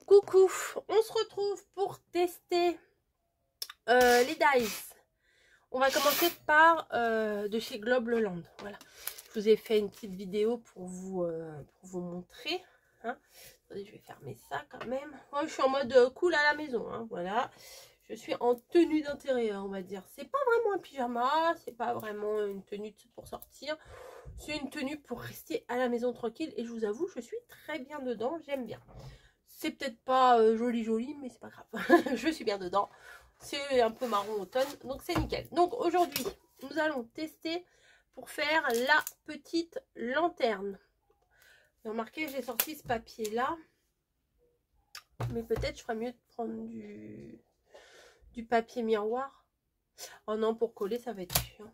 Coucou, on se retrouve pour tester les dies. On va commencer par de chez Globleland. Voilà, je vous ai fait une petite vidéo pour vous montrer. Hein. Attendez, je vais fermer ça quand même. Moi, je suis en mode cool à la maison. Hein. Voilà, je suis en tenue d'intérieur, on va dire. C'est pas vraiment un pyjama, c'est pas vraiment une tenue pour sortir. C'est une tenue pour rester à la maison tranquille. Et je vous avoue, je suis très bien dedans. J'aime bien. C'est peut-être pas joli, mais c'est pas grave. Je suis bien dedans. C'est un peu marron automne, donc c'est nickel. Donc aujourd'hui, nous allons tester pour faire la petite lanterne. Remarquez, j'ai sorti ce papier-là. Mais peut-être je ferais mieux de prendre du papier miroir. Oh non, pour coller, ça va être chiant.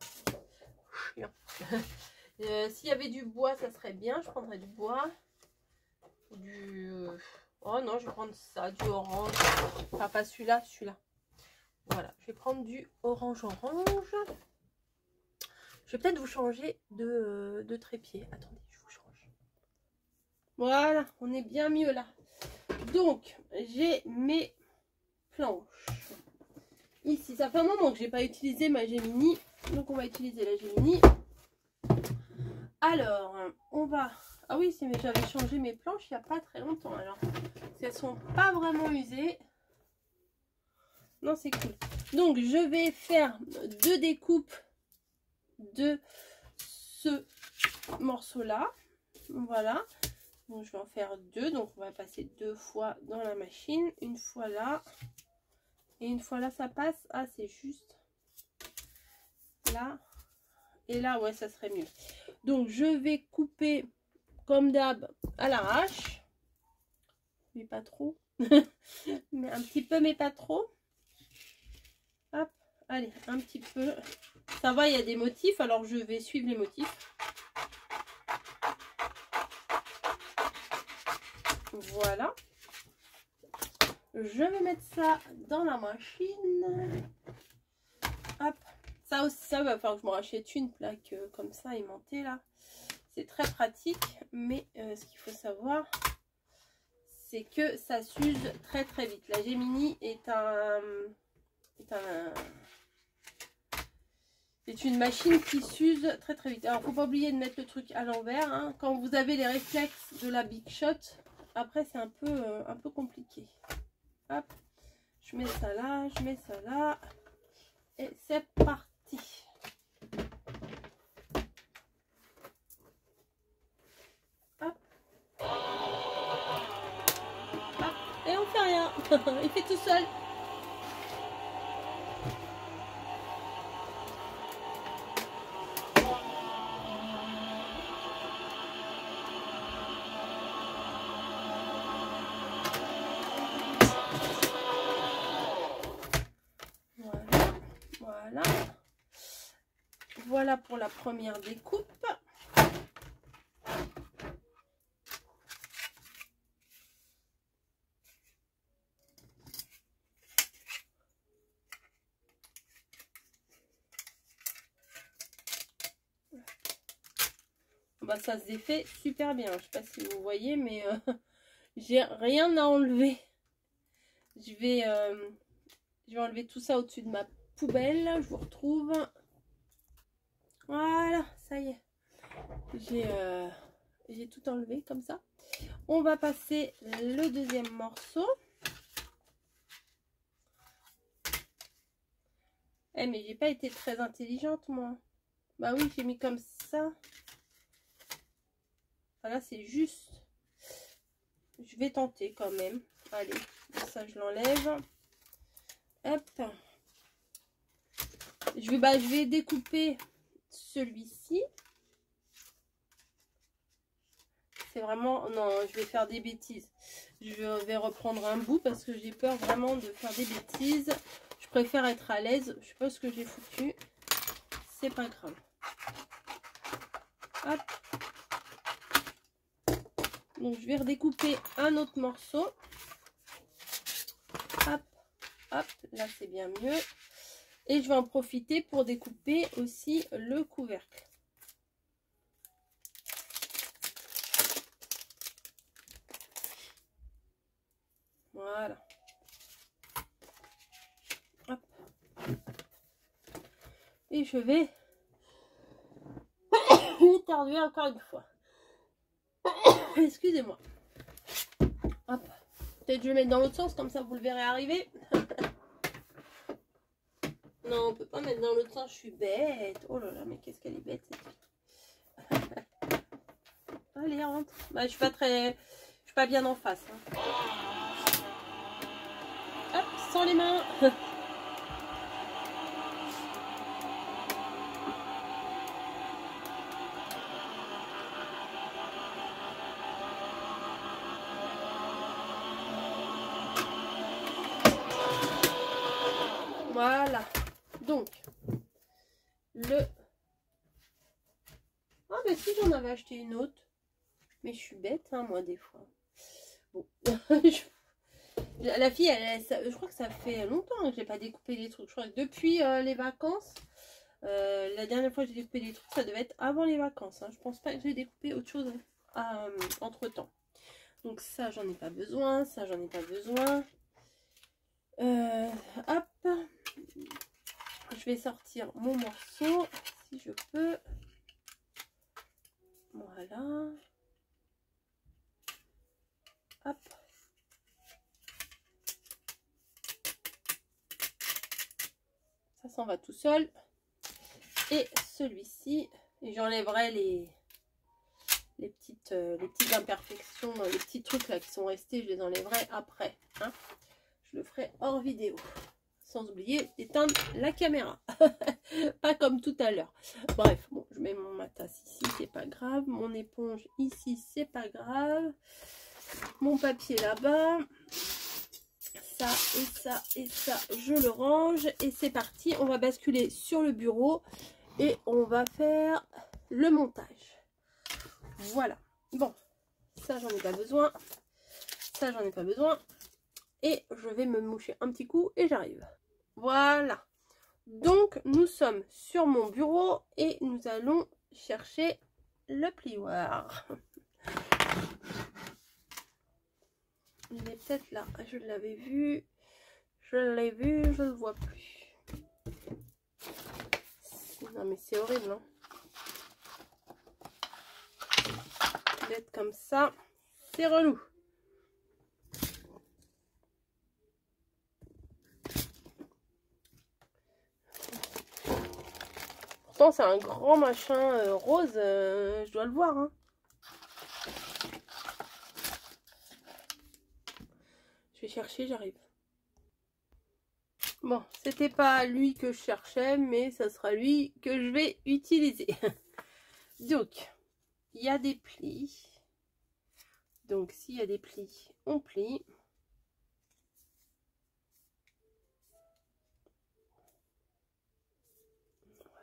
S'il y avait du bois, ça serait bien. Je prendrais du bois. Oh non, je vais prendre ça, du orange. Enfin, pas celui-là, celui-là. Voilà, je vais prendre du orange. Je vais peut-être vous changer de trépied. Attendez, je vous change. Voilà, on est bien mieux là. Donc, j'ai mes planches. Ici, ça fait un moment que j'ai pas utilisé ma Gemini. Donc, on va utiliser la Gemini. Alors, on va... Ah oui, mais j'avais changé mes planches il n'y a pas très longtemps. Alors, elles sont pas vraiment usées. Non, c'est cool. Donc, je vais faire deux découpes de ce morceau-là. Voilà. Donc, je vais en faire deux. Donc, on va passer deux fois dans la machine. Une fois là. Et une fois là, ça passe. Ah, c'est juste là. Et là, ouais, ça serait mieux. Donc, je vais couper comme d'hab à l'arrache. Mais pas trop. Mais un petit peu, mais pas trop. Hop, allez, un petit peu. Ça va, il y a des motifs, alors je vais suivre les motifs. Voilà. Je vais mettre ça dans la machine. Hop. Ça aussi, ça va falloir que je me rachète une plaque comme ça, aimantée là. C'est très pratique, mais ce qu'il faut savoir, c'est que ça s'use très très vite. La Gemini est une machine qui s'use très très vite. Alors faut pas oublier de mettre le truc à l'envers. Hein. Quand vous avez les réflexes de la Big Shot, après c'est un peu compliqué. Hop, je mets ça là, je mets ça là. Et c'est parti. Hop. Hop. Et on fait rien. Il fait tout seul. Voilà pour la première découpe. Bah, ça se défait super bien. Je sais pas si vous voyez, mais j'ai rien à enlever. Je vais enlever tout ça au-dessus de ma poubelle. Je vous retrouve. Voilà, ça y est. J'ai tout enlevé comme ça. On va passer le deuxième morceau. Eh, mais j'ai pas été très intelligente, moi. Bah oui, j'ai mis comme ça. Voilà, c'est juste. Je vais tenter quand même. Allez, ça je l'enlève. Hop. Je vais découper celui-ci. C'est vraiment... Non, je vais faire des bêtises. Je vais reprendre un bout parce que j'ai peur vraiment de faire des bêtises. Je préfère être à l'aise. Je sais pas ce que j'ai foutu. C'est pas grave. Hop. Donc, je vais redécouper un autre morceau. Hop, hop. Là, c'est bien mieux. Et je vais en profiter pour découper aussi le couvercle. Voilà. Hop. Et je vais éternuer encore une fois. Excusez-moi. Hop. Peut-être je vais mettre dans l'autre sens, comme ça vous le verrez arriver. Non, on peut pas mettre dans l'autre sens, je suis bête. Oh là là, mais qu'est-ce qu'elle est bête cette fille. Allez, rentre. Bah, je suis pas bien en face. Hein. Hop, sans les mains. Voilà. Donc, ah bah si, j'en avais acheté une autre. Mais je suis bête, hein, moi, des fois. Bon. La fille, je crois que ça fait longtemps que j'ai pas découpé des trucs. Je crois que depuis les vacances, la dernière fois que j'ai découpé des trucs, ça devait être avant les vacances. Hein. Je pense pas que j'ai découpé autre chose entre temps. Donc ça, j'en ai pas besoin. Ça, j'en ai pas besoin. Hop. Je vais sortir mon morceau, si je peux. Voilà. Hop. Ça s'en va tout seul. Et celui-ci, j'enlèverai les petites imperfections, les petits trucs là qui sont restés, je les enlèverai après. Hein. Je le ferai hors vidéo. Sans oublier d'éteindre la caméra. Pas comme tout à l'heure. Bref, bon, je mets mon matas ici, c'est pas grave. Mon éponge ici, c'est pas grave. Mon papier là-bas. Ça et ça et ça, je le range. Et c'est parti, on va basculer sur le bureau. Et on va faire le montage. Voilà. Bon, ça j'en ai pas besoin. Ça j'en ai pas besoin. Et je vais me moucher un petit coup et j'arrive. Voilà. Donc nous sommes sur mon bureau et nous allons chercher le plioir. Il est peut-être là. Je l'avais vu. Je l'ai vu, je le vois plus. Non mais c'est horrible, hein. D'être comme ça, c'est relou. Pourtant c'est un grand machin rose, je dois le voir, hein. Je vais chercher, j'arrive. Bon, c'était pas lui que je cherchais, mais ça sera lui que je vais utiliser. Donc, il y a des plis. Donc, s'il y a des plis, on plie.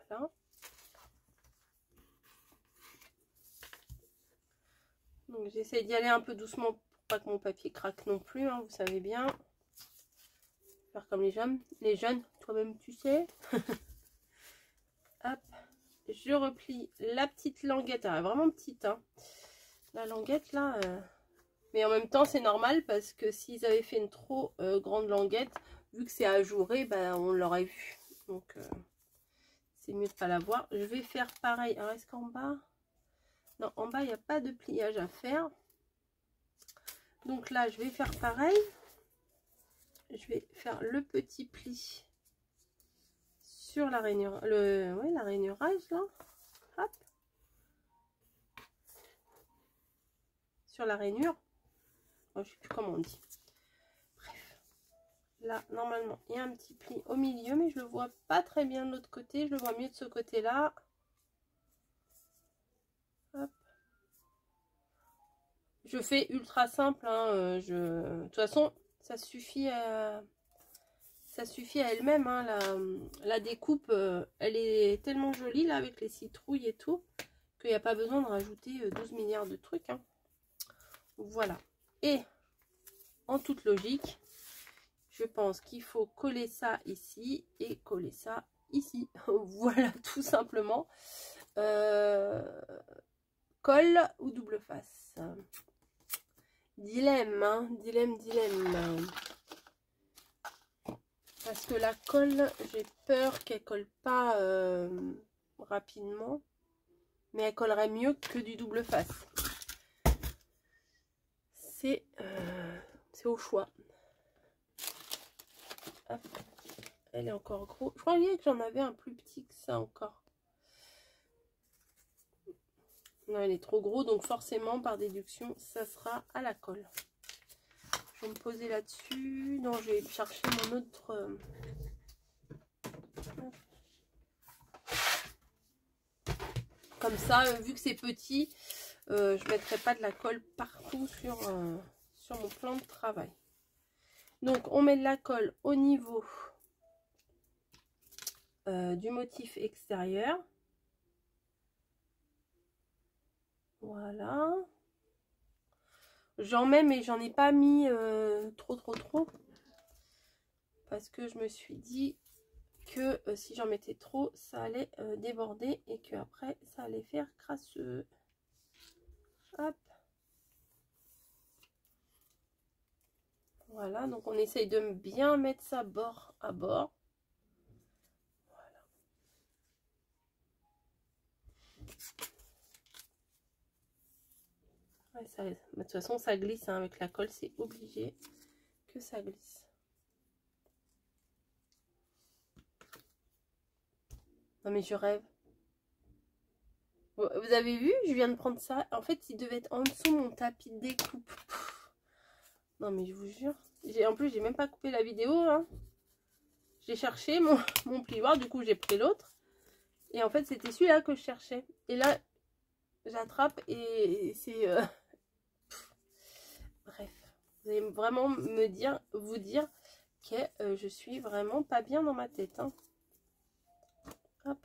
Voilà. Donc, j'essaie d'y aller un peu doucement pour pas que mon papier craque non plus, hein, vous savez bien. Faire comme les jeunes, toi-même tu sais. Hop, je replie la petite languette, elle est vraiment petite, hein. La languette là, mais en même temps c'est normal parce que s'ils avaient fait une trop grande languette, vu que c'est ajouré, ben, on l'aurait vu. Donc c'est mieux de pas la voir. Je vais faire pareil. Alors est-ce qu'en bas, non, en bas il n'y a pas de pliage à faire. Donc là je vais faire pareil. Je vais faire le petit pli sur la rainure, la rainurage là. Hop. Sur la rainure. Oh, je sais plus comment on dit. Bref. Là, normalement, il y a un petit pli au milieu, mais je le vois pas très bien de l'autre côté. Je le vois mieux de ce côté-là. Hop. Je fais ultra simple. Hein, de toute façon, ça suffit à elle-même. Hein, la découpe, elle est tellement jolie là avec les citrouilles et tout qu'il n'y a pas besoin de rajouter 12 milliards de trucs. Hein. Voilà. Et en toute logique, je pense qu'il faut coller ça ici et coller ça ici. Voilà, tout simplement. Colle ou double face. Dilemme, hein, dilemme. Parce que la colle, j'ai peur qu'elle colle pas rapidement. Mais elle collerait mieux que du double face. C'est au choix. Hop. Elle est encore gros. Je croyais que j'en avais un plus petit que ça encore. Non, elle est trop gros, donc forcément, par déduction, ça sera à la colle. Je vais me poser là-dessus. Non, je vais chercher mon autre... Comme ça, vu que c'est petit, je ne mettrai pas de la colle partout sur mon plan de travail. Donc, on met de la colle au niveau du motif extérieur. Voilà. J'en mets, mais j'en ai pas mis trop. Parce que je me suis dit que si j'en mettais trop, ça allait déborder et que après ça allait faire crasseux. Hop. Voilà, donc on essaye de bien mettre ça bord à bord. Voilà. Ouais, ça, de toute façon, ça glisse hein, avec la colle, c'est obligé que ça glisse. Non mais je rêve. Vous avez vu, je viens de prendre ça. En fait, il devait être en dessous mon tapis de découpe. Non mais je vous jure. En plus, j'ai même pas coupé la vidéo. Hein. J'ai cherché mon plioir, du coup j'ai pris l'autre. Et en fait, c'était celui-là que je cherchais. Et là, j'attrape et c'est... Bref, vous allez vraiment vous dire que je suis vraiment pas bien dans ma tête. Hein. Hop.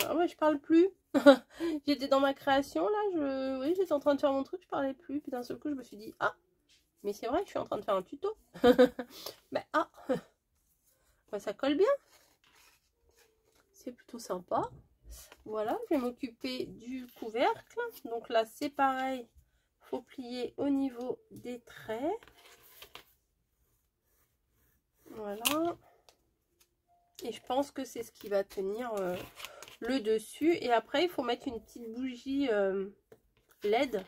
Ah ouais, je parle plus. J'étais dans ma création là, oui, j'étais en train de faire mon truc, je parlais plus. Puis d'un seul coup, je me suis dit, ah, mais c'est vrai, je suis en train de faire un tuto. Ben, ah, ben, ça colle bien. C'est plutôt sympa. Voilà, je vais m'occuper du couvercle. Donc là, c'est pareil, faut plier au niveau des traits. Voilà. Et je pense que c'est ce qui va tenir le dessus. Et après, il faut mettre une petite bougie LED.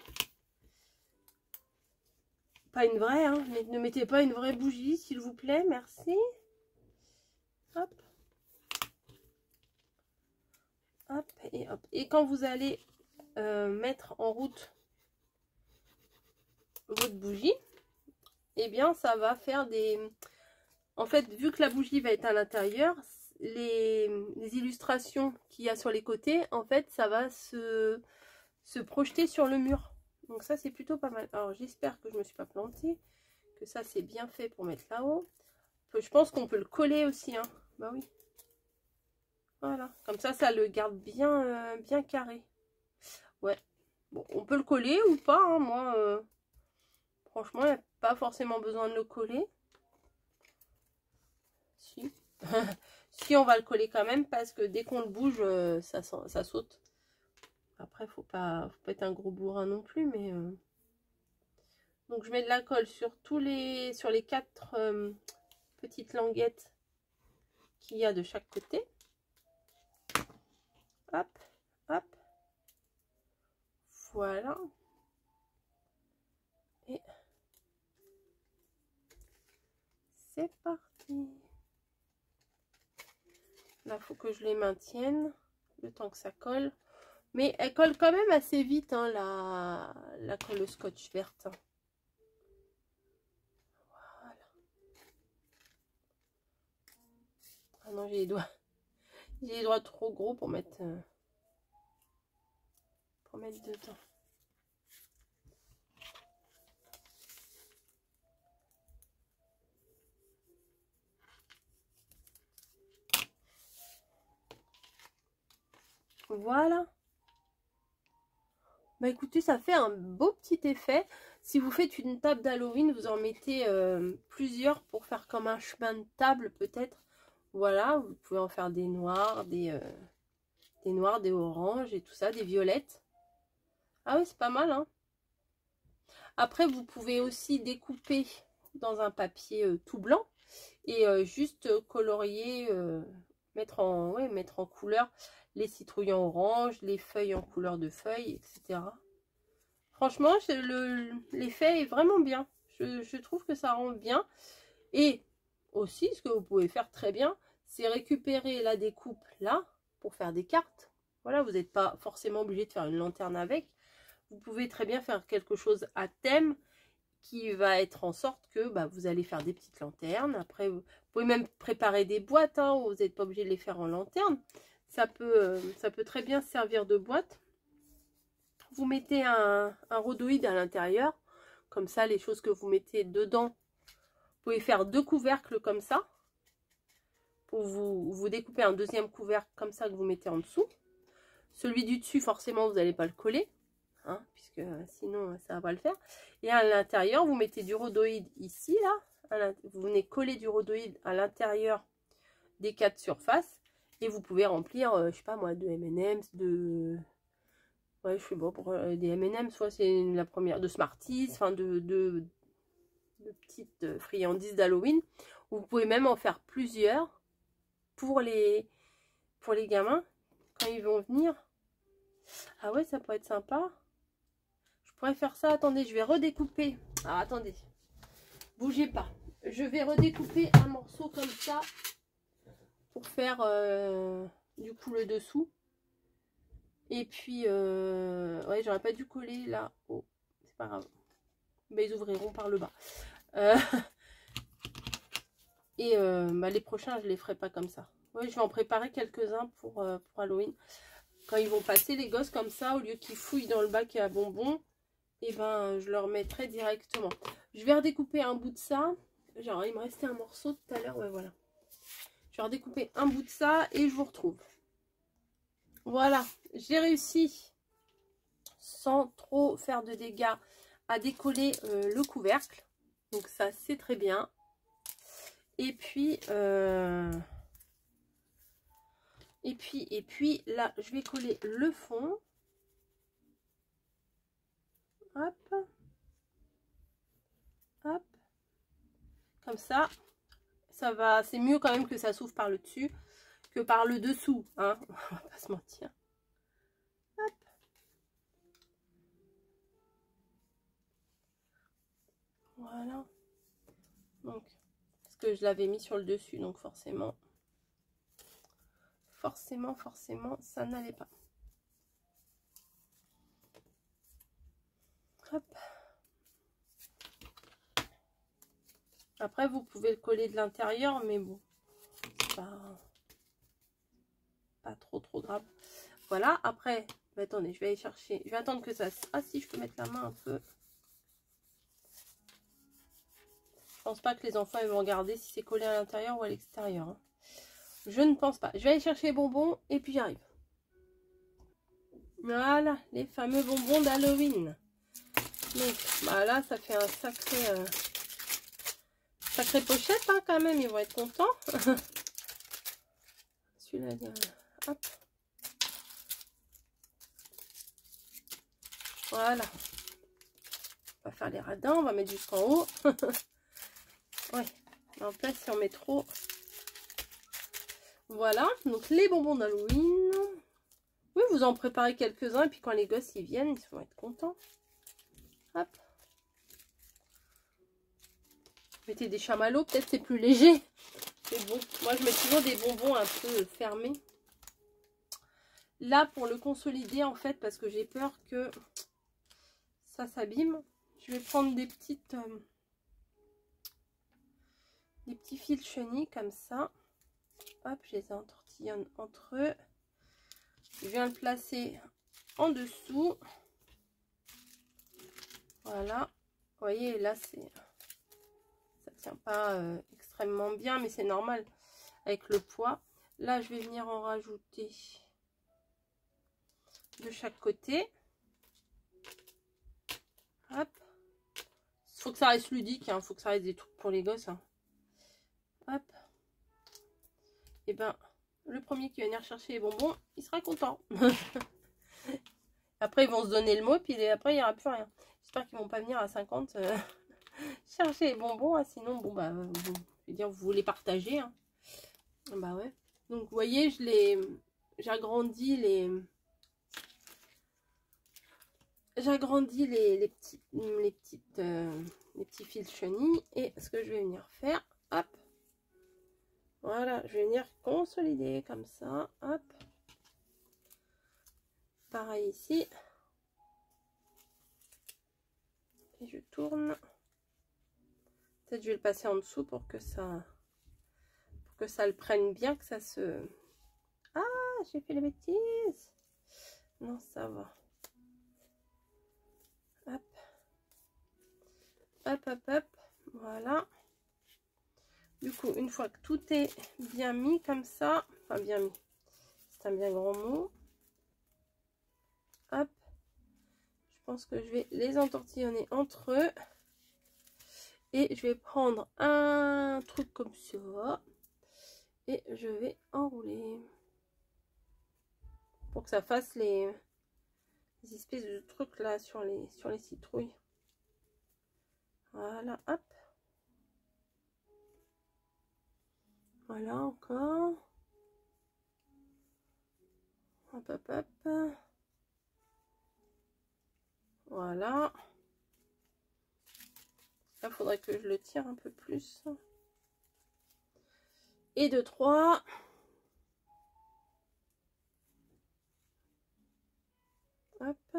Pas une vraie, hein. Mais ne mettez pas une vraie bougie, s'il vous plaît. Merci. Hop. Hop et hop. Et quand vous allez mettre en route votre bougie, eh bien, ça va faire des... En fait, vu que la bougie va être à l'intérieur, les illustrations qu'il y a sur les côtés, en fait, ça va se projeter sur le mur. Donc ça, c'est plutôt pas mal. Alors, j'espère que je ne me suis pas plantée, que ça, c'est bien fait pour mettre là-haut. Je pense qu'on peut le coller aussi, hein. Bah oui. Voilà. Comme ça, ça le garde bien, bien carré. Ouais. Bon, on peut le coller ou pas, hein. Moi, franchement, il n'y a pas forcément besoin de le coller. Si. Si, on va le coller quand même parce que dès qu'on le bouge, ça saute. Après, faut pas être un gros bourrin non plus, mais... Donc, je mets de la colle sur sur les 4 petites languettes qu'il y a de chaque côté. Hop, hop. Voilà. Et c'est parti. Là, il faut que je les maintienne le temps que ça colle. Mais elle colle quand même assez vite, hein, la colle scotch verte. Voilà. Ah non, j'ai les doigts trop gros pour mettre pour mettre dedans. Voilà. Bah écoutez, ça fait un beau petit effet. Si vous faites une table d'Halloween, vous en mettez plusieurs pour faire comme un chemin de table peut-être. Voilà, vous pouvez en faire des noirs, des oranges et tout ça, des violettes. Ah oui, c'est pas mal, hein. Après, vous pouvez aussi découper dans un papier tout blanc et juste colorier, mettre en couleur les citrouilles en orange, les feuilles en couleur de feuilles, etc. Franchement, l'effet est vraiment bien. Je trouve que ça rend bien. Et aussi, ce que vous pouvez faire très bien, c'est récupérer la découpe là pour faire des cartes. Voilà, vous n'êtes pas forcément obligé de faire une lanterne avec. Vous pouvez très bien faire quelque chose à thème qui va être en sorte que bah, vous allez faire des petites lanternes. Après, vous pouvez même préparer des boîtes, hein, où vous n'êtes pas obligé de les faire en lanterne. Ça peut très bien servir de boîte. Vous mettez un rhodoïde à l'intérieur. Comme ça, les choses que vous mettez dedans, vous pouvez faire 2 couvercles comme ça. Pour vous découper un deuxième couvercle comme ça que vous mettez en dessous. Celui du dessus, forcément, vous n'allez pas le coller. Hein, puisque sinon, ça va pas le faire. Et à l'intérieur, vous mettez du rhodoïde ici, là. Vous venez coller du rhodoïde à l'intérieur des 4 surfaces. Et vous pouvez remplir, je sais pas moi, de M&M's, ouais, je sais pas, pour des M&M's, soit c'est la première, de Smarties, enfin de petites friandises d'Halloween. Vous pouvez même en faire plusieurs pour les gamins quand ils vont venir. Ah ouais, ça pourrait être sympa. Je pourrais faire ça. Attendez, je vais redécouper. Ah, attendez. Bougez pas. Je vais redécouper un morceau comme ça pour faire du coup le dessous. Et puis, ouais, j'aurais pas dû coller là. Oh, c'est pas grave. Mais ils ouvriront par le bas. Et bah, les prochains, je les ferai pas comme ça. Ouais, je vais en préparer quelques-uns pour Halloween. Quand ils vont passer, les gosses, comme ça, au lieu qu'ils fouillent dans le bac à bonbons, et ben je leur mettrai directement. Je vais redécouper un bout de ça. Genre, il me restait un morceau tout à l'heure. Ouais, voilà. Je vais redécouper un bout de ça et je vous retrouve. Voilà, j'ai réussi, sans trop faire de dégâts, à décoller le couvercle. Donc ça, c'est très bien. Et puis, là, je vais coller le fond. Hop. Hop. Comme ça. Ça va, c'est mieux quand même que ça s'ouvre par le dessus que par le dessous. Hein. On va pas se mentir. Hop. Voilà. Donc, parce que je l'avais mis sur le dessus, donc forcément, ça n'allait pas. Hop. Après, vous pouvez le coller de l'intérieur, mais bon, c'est pas trop grave. Voilà, après, bah, attendez, je vais aller chercher. Je vais attendre que ça... Ah si, je peux mettre la main un peu. Je pense pas que les enfants ils vont regarder si c'est collé à l'intérieur ou à l'extérieur. Hein. Je ne pense pas. Je vais aller chercher les bonbons et puis j'arrive. Voilà, les fameux bonbons d'Halloween. Donc, bah là, ça fait un sacré pochette, hein, quand même. Ils vont être contents. Celui-là, hop. Voilà. On va faire les radins. On va mettre jusqu'en haut. Ouais. En place, si on met trop... Voilà. Donc, les bonbons d'Halloween. Oui, vous en préparez quelques-uns. Et puis, quand les gosses, ils viennent, ils vont être contents. Hop. Mettez des chamallows, peut-être c'est plus léger. Mais bon, moi je mets toujours des bonbons un peu fermés. Là, pour le consolider en fait, parce que j'ai peur que ça s'abîme, je vais prendre des petits fils chenilles comme ça. Hop, je les entortillonne entre eux. Je viens le placer en dessous. Voilà. Vous voyez, là, ça tient pas extrêmement bien, mais c'est normal avec le poids. Là, je vais venir en rajouter de chaque côté. Hop. Il faut que ça reste ludique, hein. Faut que ça reste des trucs pour les gosses. Hein. Hop. Et ben, le premier qui va venir chercher les bonbons, il sera content. Après, ils vont se donner le mot, puis après, il n'y aura plus rien. J'espère qu'ils vont pas venir à 50 chercher les bonbons. Hein. Sinon, bon, bah, je veux dire, vous les partagez. Hein. Bah ouais. Donc, vous voyez, j'ai agrandi les petits fils chenilles. Et ce que je vais venir faire, hop. Voilà, je vais venir consolider comme ça. Hop. Pareil ici. Et je tourne. Peut-être je vais le passer en dessous pour que ça le prenne bien, que ça se... Ah, j'ai fait la bêtise. Non, ça va. Hop. Hop, hop, hop. Voilà. Du coup, une fois que tout est bien mis comme ça, enfin bien mis, c'est un bien grand mot. Hop. Je pense que je vais les entortillonner entre eux. Et je vais prendre un truc comme ça. Et je vais enrouler. Pour que ça fasse les espèces de trucs là sur les citrouilles. Voilà, hop. Voilà encore. Hop, hop, hop. Voilà. Là, il faudrait que je le tire un peu plus. Et de 3. Hop.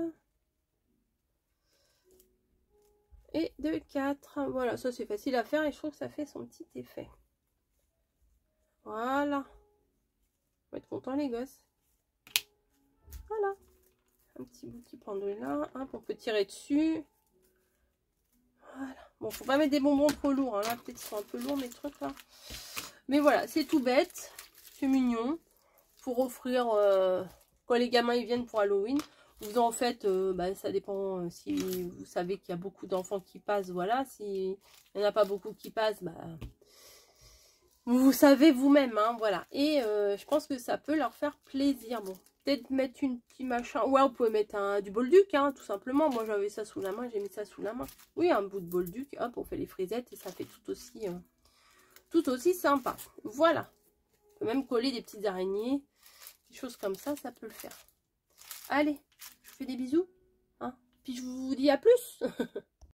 Et de 4. Voilà, ça c'est facile à faire et je trouve que ça fait son petit effet. Voilà. On va être content les gosses. Voilà. Un petit bout qui pendouille là. Hop, on peut tirer dessus. Voilà. Bon, faut pas mettre des bonbons trop lourds. Hein. Là, peut-être qu'ils sont un peu lourds mes trucs là. Mais voilà, c'est tout bête. C'est mignon. Pour offrir quand les gamins ils viennent pour Halloween. Vous en faites, bah, ça dépend si vous savez qu'il y a beaucoup d'enfants qui passent. Voilà. S'il n'y en a pas beaucoup qui passent, bah... Vous savez vous-même, hein, voilà. Et je pense que ça peut leur faire plaisir. Bon, peut-être mettre une petite machin. Ouais, on peut mettre du bolduc, hein, tout simplement. Moi, j'avais ça sous la main, j'ai mis ça sous la main. Oui, un bout de bolduc. Hop, on fait les frisettes et ça fait tout aussi sympa. Voilà. On peut même coller des petites araignées. Des choses comme ça, ça peut le faire. Allez, je vous fais des bisous. Hein, puis je vous dis à plus.